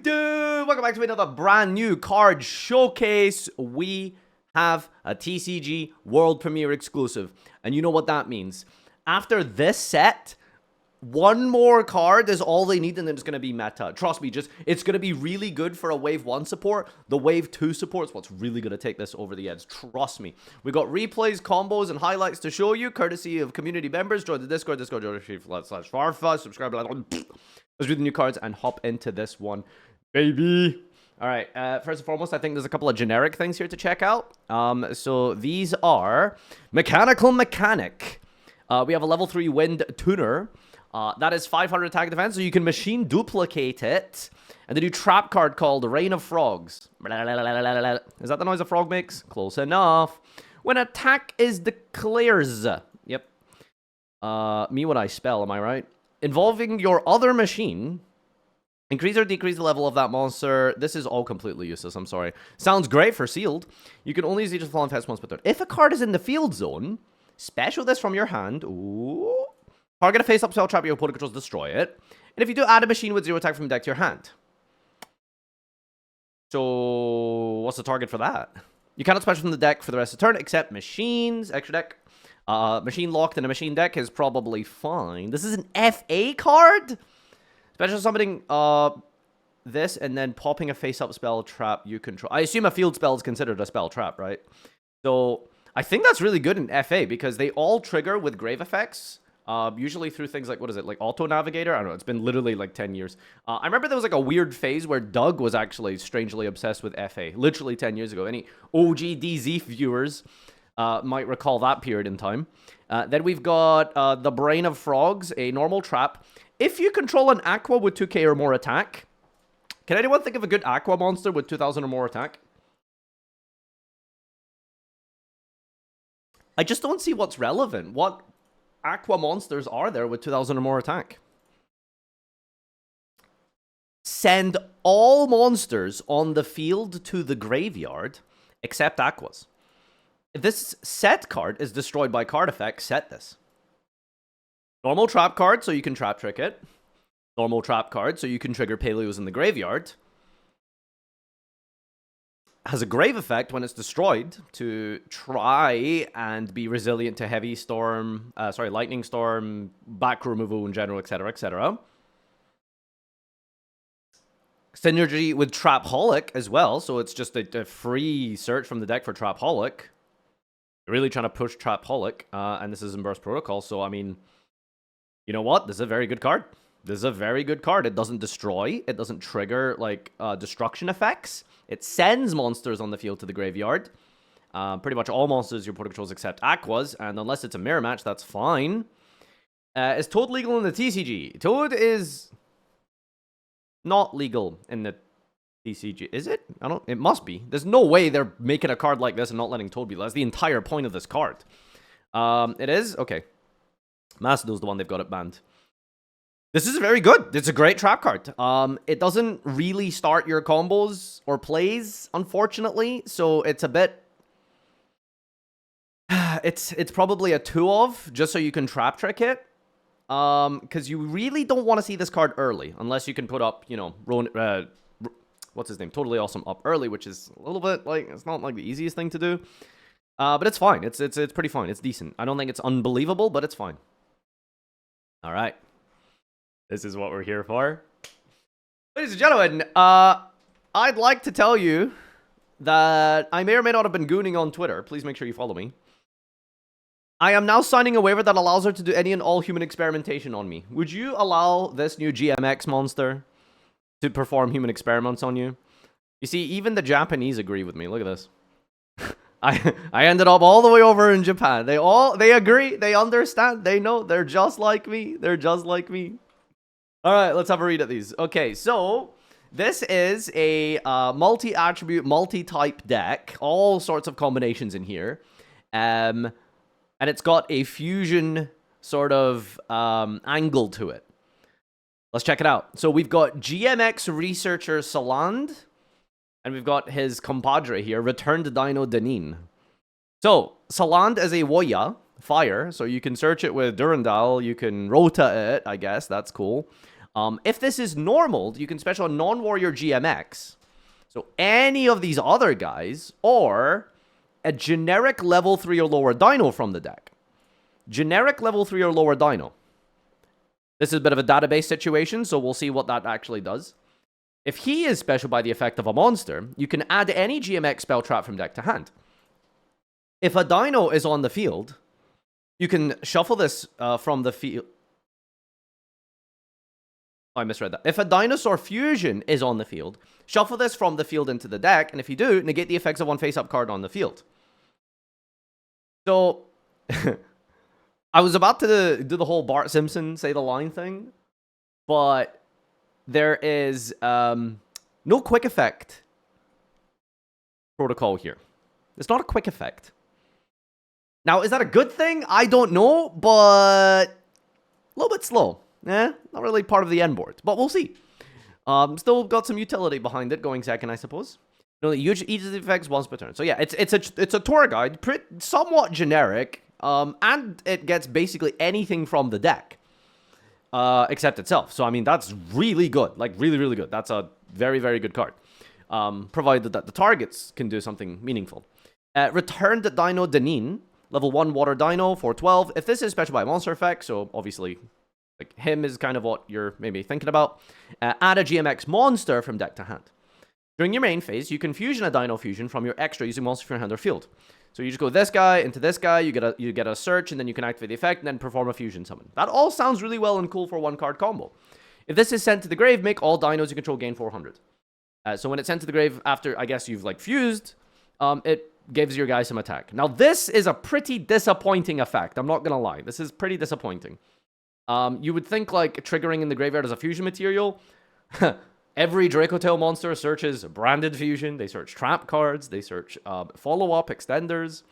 YouTube? Welcome back to another brand new card showcase. We have a TCG World Premiere exclusive. And you know what that means. After this set, one more card is all they need and then it's going to be meta. Trust me, it's going to be really good for a Wave 1 support. The Wave 2 support is what's really going to take this over the edge. Trust me. We got replays, combos, and highlights to show you, courtesy of community members. Join the Discord, Farfa, subscribe, let's read the new cards and hop into this one, baby. All right, first and foremost, I think there's a couple of generic things here to check out. So these are Mechanical Mechanic. We have a level 3 Wind Tuner. That is 500 attack defense, so you can machine duplicate it. And the new trap card called Rain of Frogs. Is that the noise a frog makes? Close enough. When attack is declares. Yep. Me when I spell, am I right? Involving your other machine. Increase or decrease the level of that monster. This is all completely useless, I'm sorry. Sounds great for sealed. You can only use each of the following effects once per turn. If a card is in the field zone, special this from your hand. Ooh. Target a face-up spell trap your opponent controls, destroy it. And if you do, add a machine with 0 attack from deck to your hand. So, what's the target for that? You cannot special from the deck for the rest of the turn, except machines, extra deck. Machine locked in a machine deck is probably fine. This is an FA card? Special summoning this and then popping a face-up spell trap you control. I assume a field spell is considered a spell trap, right? So, I think that's really good in FA because they all trigger with grave effects. Usually through things like, what is it, like Auto Navigator? I don't know, it's been literally like 10 years. I remember there was like a weird phase where Doug was actually strangely obsessed with FA, literally 10 years ago. Any OG DZ viewers might recall that period in time. Then we've got the Brain of Frogs, a normal trap. If you control an Aqua with 2k or more attack, can anyone think of a good Aqua monster with 2000 or more attack? I just don't see what's relevant. What Aqua monsters are there with 2000 or more attack? Send all monsters on the field to the graveyard, except Aquas. If this set card is destroyed by card effect, set this. Normal trap card, so you can trap trick it. Normal trap card, so you can trigger Paleos in the graveyard. Has a grave effect when it's destroyed to try and be resilient to heavy storm, lightning storm, back removal in general, etc., etc. Synergy with Trapaholic as well, so it's just a free search from the deck for Trapaholic. Really trying to push Trapaholic, and this is in Burst Protocol, so I mean, you know what? This is a very good card. This is a very good card. It doesn't destroy. It doesn't trigger, like, destruction effects. It sends monsters on the field to the graveyard. Pretty much all monsters your opponent controls except Aquas. And unless it's a mirror match, that's fine. Is Toad legal in the TCG? Toad is not legal in the TCG. Is it? It must be. There's no way they're making a card like this and not letting Toad be. That's the entire point of this card. It is? Okay. Macedo's the one they've got it banned. This is very good. It's a great trap card. It doesn't really start your combos or plays, unfortunately. So it's a bit... It's probably a 2-of, just so you can trap trick it. Because you really don't want to see this card early. Unless you can put up, you know, what's his name? Totally Awesome up early, which is a little bit, like, it's not, like, the easiest thing to do. But it's fine. It's pretty fine. It's decent. I don't think it's unbelievable, but it's fine. All right. This is what we're here for. Ladies and gentlemen, I'd like to tell you that I may or may not have been gooning on Twitter. Please make sure you follow me. I am now signing a waiver that allows her to do any and all human experimentation on me. Would you allow this new GMX monster to perform human experiments on you? You see, even the Japanese agree with me. Look at this. I ended up all the way over in Japan. They agree. They understand. They know. They're just like me. They're just like me. All right, let's have a read at these. Okay, so this is a multi-attribute, multi-type deck. All sorts of combinations in here. And it's got a fusion sort of angle to it. Let's check it out. So we've got GMX researcher Saland. And we've got his compadre here, Returned Dino Danin. So, Saland is a Woya, fire, so you can search it with Durandal, you can Rota it, I guess, that's cool. If this is normal, you can special a non-warrior GMX. So any of these other guys, or a generic level 3 or lower Dino from the deck. Generic level 3 or lower Dino. This is a bit of a database situation, so we'll see what that actually does. If he is special by the effect of a monster, you can add any GMX spell trap from deck to hand. If a Dino is on the field, you can shuffle this from the field. Oh, I misread that. If a Dinosaur Fusion is on the field, shuffle this from the field into the deck, and if you do, negate the effects of one face-up card on the field. So, I was about to do the whole Bart Simpson say the line thing, but there is no quick effect protocol here. It's not a quick effect. Now, is that a good thing? I don't know, but a little bit slow. Not really part of the end board, but we'll see. Still got some utility behind it, going second, I suppose. Huge easy effects once per turn. So yeah, it's a tour guide, somewhat generic, and it gets basically anything from the deck, except itself. So I mean, that's really good, like really, really good. That's a very, very good card, provided that the targets can do something meaningful. Returned Dino Danin, level 1 water Dino, 4/12. If this is special by monster effect, so obviously, like him is kind of what you're maybe thinking about. Add a GMX monster from deck to hand. During your main phase, you can fusion a Dino fusion from your extra using monster from your hand or field. So you just go this guy into this guy, you get a search, and then you can activate the effect, and then perform a fusion summon. That all sounds really well and cool for one card combo. If this is sent to the grave, make all Dinos you control gain 400. So when it's sent to the grave after, I guess you've like fused, it gives your guy some attack. Now this is a pretty disappointing effect. I'm not gonna lie, this is pretty disappointing. You would think like triggering in the graveyard as a fusion material. Every Dracotail monster searches branded fusion. They search trap cards. They search follow-up extenders.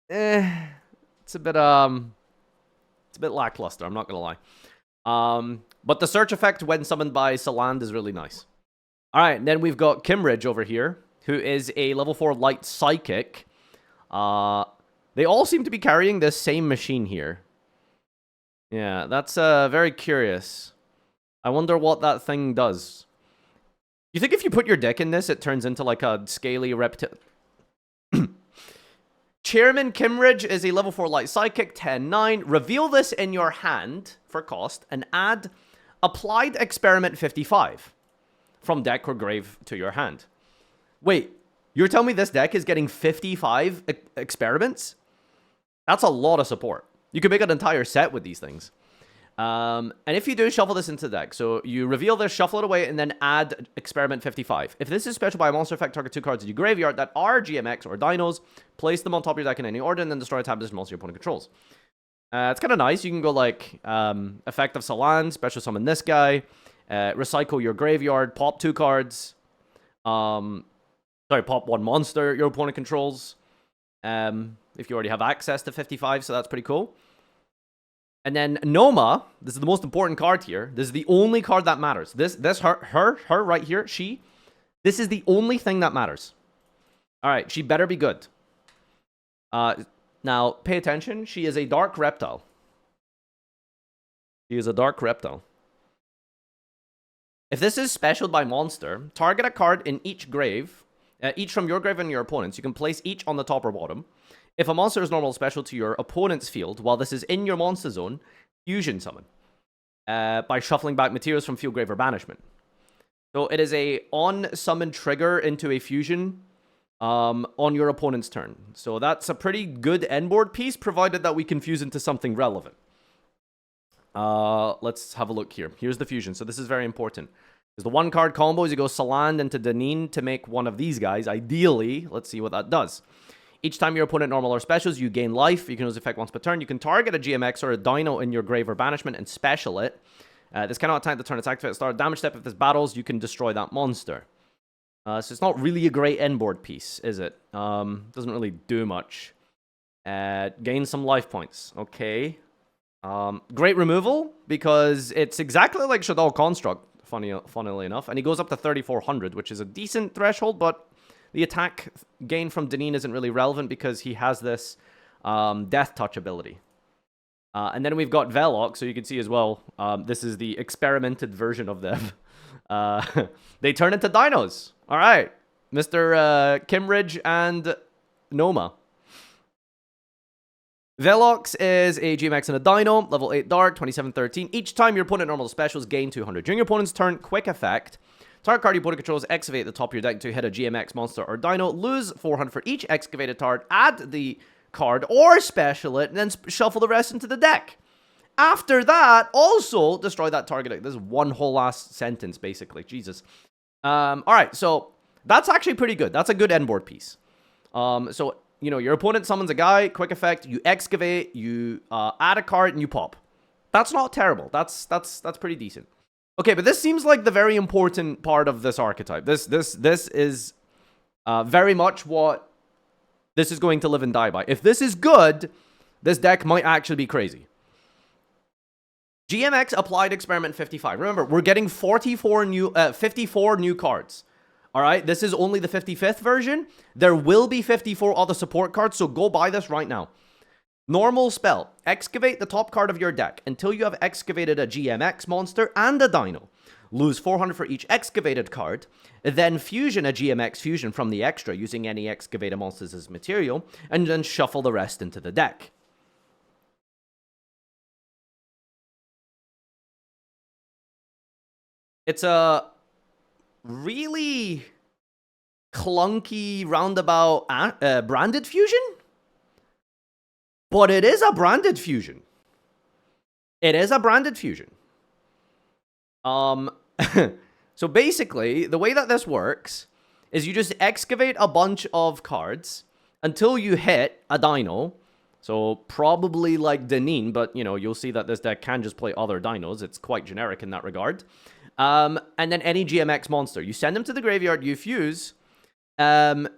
It's a bit lackluster. I'm not gonna lie. But the search effect when summoned by Saland is really nice. All right, then we've got Kimridge over here, who is a level 4 light psychic. They all seem to be carrying this same machine here. Yeah, that's very curious. I wonder what that thing does. You think if you put your deck in this, it turns into like a scaly reptile? Chairman Kimridge is a level 4 light psychic, 10/9. Reveal this in your hand for cost and add Applied Experiment 55 from deck or grave to your hand. Wait, you're telling me this deck is getting 55 experiments? That's a lot of support. You could make an entire set with these things. And if you do, shuffle this into the deck. So you reveal this, shuffle it away, and then add Experiment 55. If this is special by a monster effect, target 2 cards in your graveyard that are GMX or Dinos, place them on top of your deck in any order, and then destroy a tab monster your opponent controls. It's kind of nice. You can go like Effect of Salan, special summon this guy, recycle your graveyard, pop 2 cards, pop 1 monster your opponent controls, if you already have access to 55, so that's pretty cool. And then Noma, this is the most important card here. This is the only card that matters. Her right here, she. This is the only thing that matters. All right, she better be good. Now, pay attention. She is a dark reptile. She is a dark reptile. If this is special by monster, target a card in each grave, each from your grave and your opponent's. You can place each on the top or bottom. If a monster is normal special to your opponent's field, while this is in your monster zone, fusion summon. By shuffling back materials from field, grave, or banishment. So it is a on-summon trigger into a fusion on your opponent's turn. So that's a pretty good endboard piece, provided that we can fuse into something relevant. Let's have a look here. Here's the fusion. So this is very important. There's the 1-card combos. You go Saland into Danin to make one of these guys. Ideally, let's see what that does. Each time your opponent normal or specials, you gain life. You can use effect once per turn. You can target a GMX or a Dino in your grave or banishment and special it. This cannot attack the turn it's activated. Start damage step. If this battles, you can destroy that monster. So it's not really a great endboard piece, is it? Doesn't really do much. Gain some life points. Okay. Great removal, because it's exactly like Shadow Construct, funnily enough. And he goes up to 3,400, which is a decent threshold, but the attack gain from Danin isn't really relevant because he has this Death Touch ability. And then we've got Velox, so you can see as well, this is the experimented version of them. They turn into dinos. All right, Mr. Kimridge and Noma. Velox is a GMX and a Dino, level 8 Dark, 2713. Each time your opponent normal specials, gain 200. During your opponent's turn, quick effect. Target card your opponent controls, excavate the top of your deck to hit a GMX monster or Dino. Lose 400 for each excavated card. Add the card or special it, and then shuffle the rest into the deck. After that, also destroy that target deck. This is one whole last sentence, basically. Jesus. All right, so that's actually pretty good. That's a good end board piece. So, you know, your opponent summons a guy, quick effect, you excavate, you add a card, and you pop. That's not terrible. That's pretty decent. Okay, but this seems like the very important part of this archetype. This is very much what this is going to live and die by. If this is good, this deck might actually be crazy. GMX applied experiment 55. Remember, we're getting 54 new cards. All right, this is only the 55th version. There will be 54 other support cards, so go buy this right now. Normal spell. Excavate the top card of your deck until you have excavated a GMX monster and a Dino. Lose 400 for each excavated card. Then fusion a GMX fusion from the extra using any excavated monsters as material. And then shuffle the rest into the deck. It's a really clunky roundabout branded fusion. But it is a branded fusion. It is a branded fusion. So basically, the way that this works is you just excavate a bunch of cards until you hit a Dino. So probably like Deneen, but you know, you'll see that this deck can just play other dinos. It's quite generic in that regard. And then any GMX monster. You send them to the graveyard, you fuse, and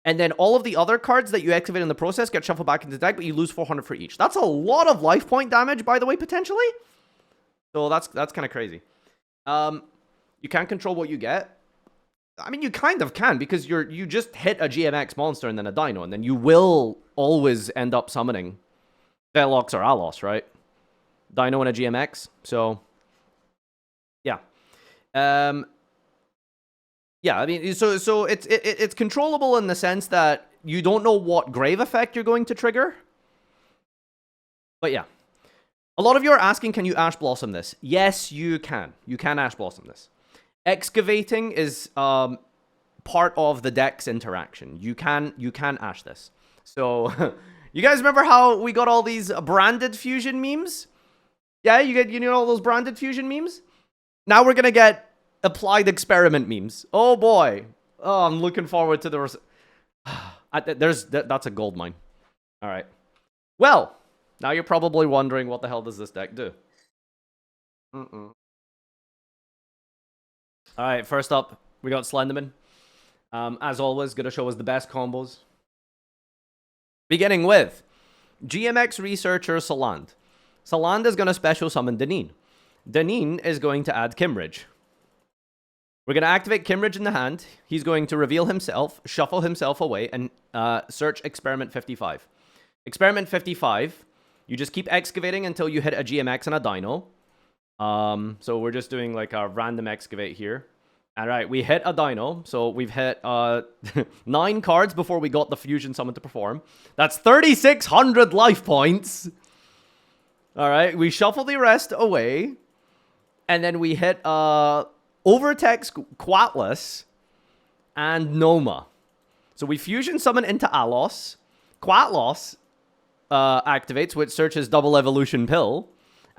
then all of the other cards that you excavate in the process get shuffled back into the deck, but you lose 400 for each. That's a lot of life point damage, by the way, potentially. So that's kind of crazy. You can't control what you get. I mean, you kind of can, because you just hit a GMX monster and then a Dino, and then you will always end up summoning Velox or Alos, right? Dino and a GMX. So, yeah. Yeah, I mean, so it's controllable in the sense that you don't know what grave effect you're going to trigger. But yeah. A lot of you are asking, can you Ash Blossom this? Yes, you can. You can Ash Blossom this. Excavating is part of the deck's interaction. You can Ash this. So, you guys remember how we got all these branded fusion memes? Yeah, you know all those branded fusion memes? Now we're gonna get applied experiment memes. Oh boy. Oh, I'm looking forward to the that's a gold mine. All right. Well, now you're probably wondering, what the hell does this deck do? All right, first up, we got Slenderman. As always, gonna show us the best combos. Beginning with GMX Researcher Saland. Saland is gonna special summon Deneen. Deneen is going to add Kimridge. We're going to activate Kimridge in the hand. He's going to reveal himself, shuffle himself away, and search Experiment 55. Experiment 55, you just keep excavating until you hit a GMX and a Dino. So we're just doing like a random excavate here. All right, we hit a Dino. So we've hit 9 cards before we got the fusion summon to perform. That's 3,600 life points. All right, we shuffle the rest away. And then we hit Overtext, Quatless, and Noma. So we fusion summon into Alos. Quatlos activates, which searches Double Evolution Pill.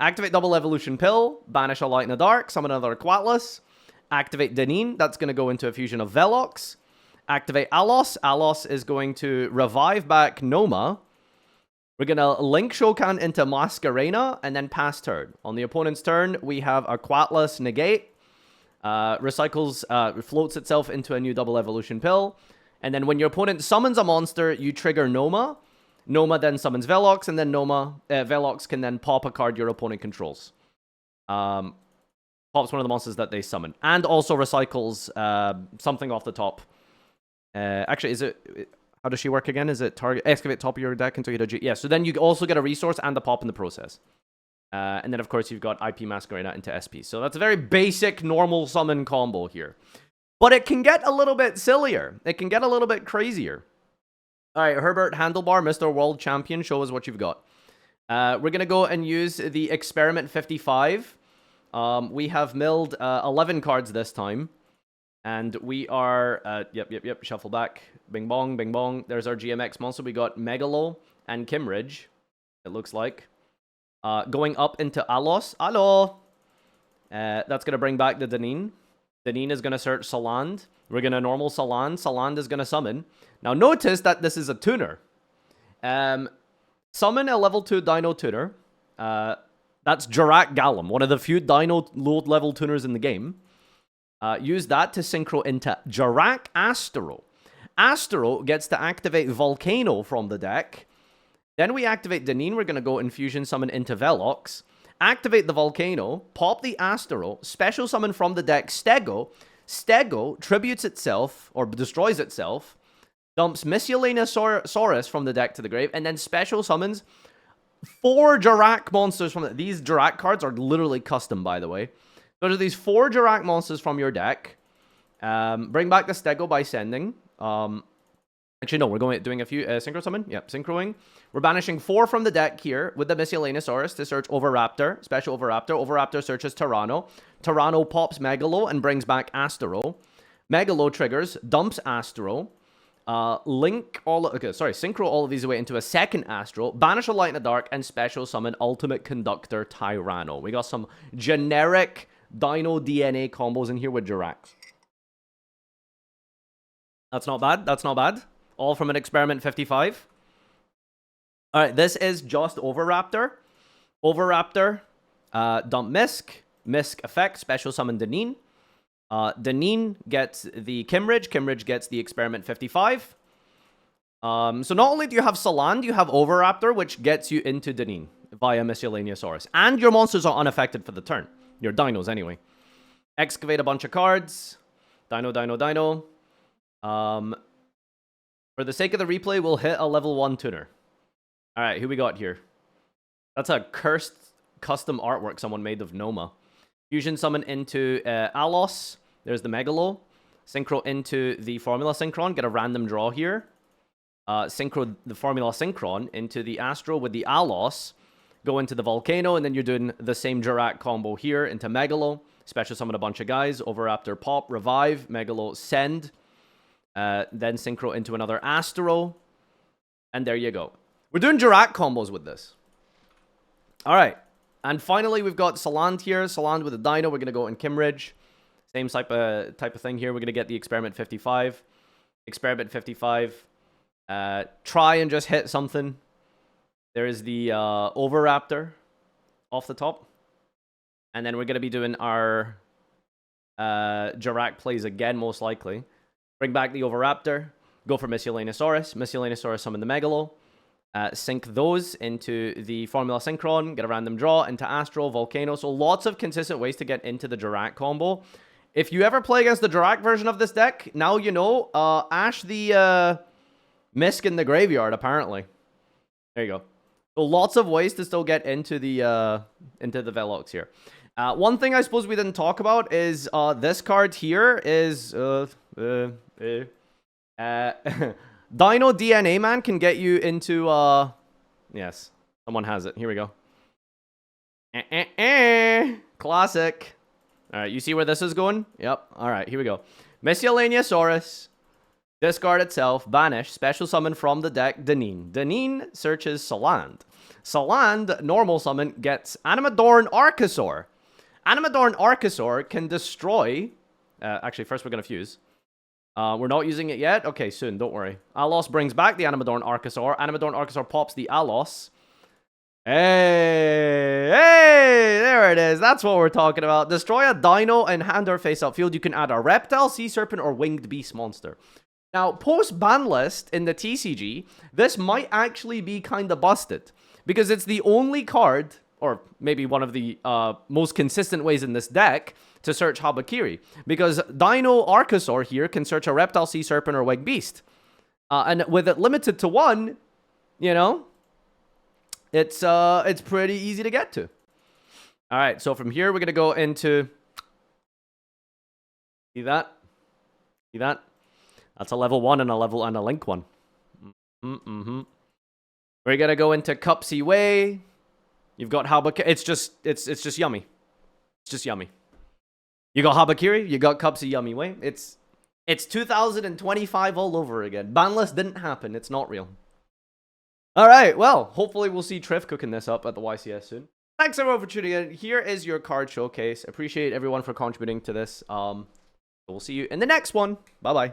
Activate Double Evolution Pill, banish a Light in the Dark, summon another Quatless. Activate Deneen, that's going to go into a fusion of Velox. Activate Alos. Alos is going to revive back Noma. We're going to link Shokan into Masquerena and then pass turn. On the opponent's turn, we have a Quatless negate. Recycles, floats itself into a new Double Evolution Pill. And then when your opponent summons a monster, you trigger Noma. Noma then summons Velox, and then Velox can then pop a card your opponent controls. Pops one of the monsters that they summon. And also recycles something off the top. Actually, is it... How does she work again? Is it target excavate top of your deck until you do yeah, so then you also get a resource and the pop in the process. And then, of course, you've got IP Masquerade into SP. So that's a very basic normal summon combo here. But it can get a little bit sillier. It can get a little bit crazier. All right, Herbert Handlebar, Mr. World Champion, show us what you've got. We're going to go and use the Experiment 55. We have milled 11 cards this time. And we are, yep, shuffle back. Bing bong, bing bong. There's our GMX monster. We got Megalo and Kimridge, it looks like. Going up into Alos. Alo! That's going to bring back the Deneen. Deneen is going to search Saland. We're going to normal Saland. Saland is going to summon. Now notice that this is a tuner. Summon a level 2 Dino tuner. That's Jarak Gallum, one of the few Dino low-level tuners in the game. Use that to synchro into Jarak Astro. Astro gets to activate Volcano from the deck. Then we activate Deneen. We're going to go Infusion Summon into Velox. Activate the Volcano. Pop the Astro. Special Summon from the deck Stego. Stego tributes itself, or destroys itself. Dumps Miscellaneousaurus from the deck to the grave. And then Special Summons 4 Jarak monsters from the... These Jarak cards are literally custom, by the way. So there's these 4 Jarak monsters from your deck. Bring back the Stego by sending. Actually, no, we're doing a few synchro summon. Yep, synchroing. We're banishing 4 from the deck here with the Miscellaneousaurus to search Overraptor. Special Overraptor. Overraptor searches Tyranno. Tyranno pops Megalo and brings back Astro. Megalo triggers, dumps Astro. Synchro all of these away into a second Astro. Banish a Light in the Dark and special summon Ultimate Conductor Tyranno. We got some generic Dino DNA combos in here with Jarak. That's not bad. That's not bad. All from an Experiment 55. Alright, this is just Overraptor. Overraptor, dump Misk. Misk effect, special summon Deneen. Deneen gets the Kimridge. Kimridge gets the Experiment 55. So not only do you have Saland, you have Overraptor, which gets you into Deneen via Miscellaneousaurus. And your monsters are unaffected for the turn. Your dinos, anyway. Excavate a bunch of cards. Dino. For the sake of the replay, we'll hit a level 1 tuner. Alright, who we got here? That's a cursed custom artwork someone made of Noma. Fusion summon into Alos. There's the Megalo. Synchro into the Formula Synchron. Get a random draw here. Synchro the Formula Synchron into the Astro with the Alos. Go into the Volcano, and then you're doing the same Jarak combo here into Megalo. Special summon a bunch of guys. Overraptor pop, revive. Megalo send. Then synchro into another Astro. And there you go. Of doing Jarak combos with this. Alright. And finally, we've got Saland here. Saland with a Dino. We're going to go in Kimridge. Same type of thing here. We're going to get the Experiment 55. Experiment 55. Try and just hit something. There is the Overraptor off the top. And then we're going to be doing our Jarak plays again, most likely. Bring back the Overraptor. Go for Miscellaneousaurus. Miscellaneousaurus summon the Megalo. Sync those into the Formula Synchron. Get a random draw into Astro, Volcano. So lots of consistent ways to get into the Jarak combo. If you ever play against the Jarak version of this deck, now you know. Ash the Misk in the graveyard, apparently. There you go. So lots of ways to still get into the Velox here. One thing I suppose we didn't talk about is this card here is Dino DNA Man can get you into yes, someone has it. Here we go. Classic. All right, you see where this is going? Yep. All right, here we go. Miscellaneousaurus. Discard itself. Banish. Special summon from the deck. Deneen. Deneen searches Saland. Saland, normal summon, gets Animadorn Archosaur. Animadorn Archosaur can destroy... actually, first we're going to fuse. We're not using it yet? Okay, soon, don't worry. Alos brings back the Animadorn Archosaur. Animadorn Archosaur pops the Alos. Hey, there it is. That's what we're talking about. Destroy a Dino and hand or face up field. You can add a Reptile, Sea Serpent, or Winged Beast monster. Now, post-ban list in the TCG, this might actually be kind of busted. Because it's the only card, or maybe one of the most consistent ways in this deck, to search Habakiri. Because Dino Archosaur here can search a Reptile, Sea Serpent, or Winged Beast. And with it limited to 1, you know, it's pretty easy to get to. All right, so from here we're gonna go into. See that? See that? That's a level 1 and a link 1. We're gonna go into Cupsy Way. You've got Habakiri. It's just yummy. It's just yummy. You got Habakiri. You got Cupsy Yummy Way. It's 2025 all over again. Banless didn't happen. It's not real. All right. Well, hopefully we'll see Triff cooking this up at the YCS soon. Thanks everyone for tuning in. Here is your card showcase. Appreciate everyone for contributing to this. We'll see you in the next one. Bye bye.